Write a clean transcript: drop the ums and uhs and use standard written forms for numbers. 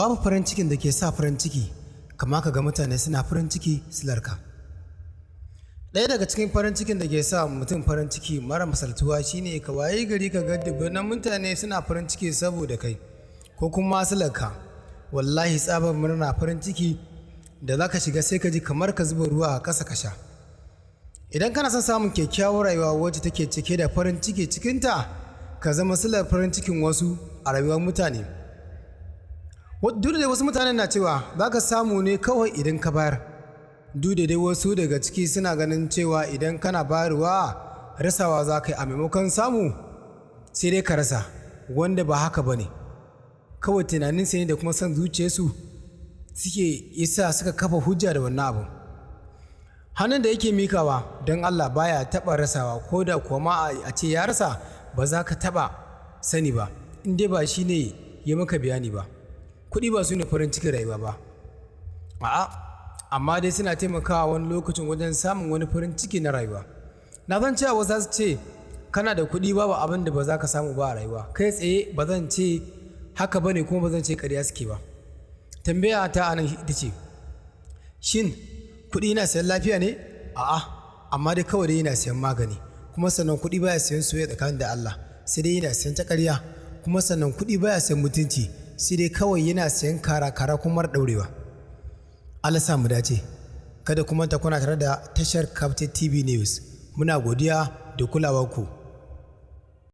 babu farin cikin da ke sa farin ciki kama ka ga mutane suna farin ciki silarka. Ɗaya daga cikin farin cikin da ke sa mutum farin ciki mara misaltuwa shine ka waye gari ka ga dubban mutane suna farin ciki saboda kai ko kuma silarka. Wallahi tsabar murna farin ciki da za ka shiga sai ka ji kamar ka zuba ruwa a ƙasa ka sha. Idan kana son samun kyakkyawar rayuwa wacce take cike da farin ciki cikinta, ka zama silar farin cikin wasu a rayuwar mutane. Duk da wasu mutane na cewa za ka samu ne kawai idan ka bayar. Duk da dai wasu daga ciki suna ganin cewa idan kana bayarwa rasawa za ka yi a maimakon samu sai dai ka rasa, wanda ba haka ba ne. Kawai tunaninsa ne da kuma son zuciyarsu suke isa suka kafa hujja da wannan abu. Hannun da yake mikawa don Allah baya taɓa rasawa, ko da kuwa ma a ce ya rasa ba za ka taɓa sani ba, in dai ba shi ne ya maka bayani ba. Kuɗi ba su ne farin cikin rayuwa ba, a'a, amma dai suna taimakawa wani lokacin wajen samun wani farin ciki na rayuwa. Na zan cewa wasu za su ce kana da kuɗi babu abin da ba za ka samu ba a rayuwa. Kai tsaye ba zan ce haka ba ne, kuma ba zan ce ƙarya suke ba. Tambaya ta anan ita ce, shin kuɗi yana sayan lafiya ne? A'a, amma dai kawai dai yana sayan magani. Kuma sannan kuɗi baya sayan soyayya tsakanin da Allah, sai dai yana sayan ta ƙarya. Kuma sannan kuɗi baya sayan mutunci, sai dai kawai yana sayan kara kuma ɗaurewa. Allah sa mu dace. Kada kuma ta kuna tare da tashar Captain TV News. Muna godiya da kulawarku.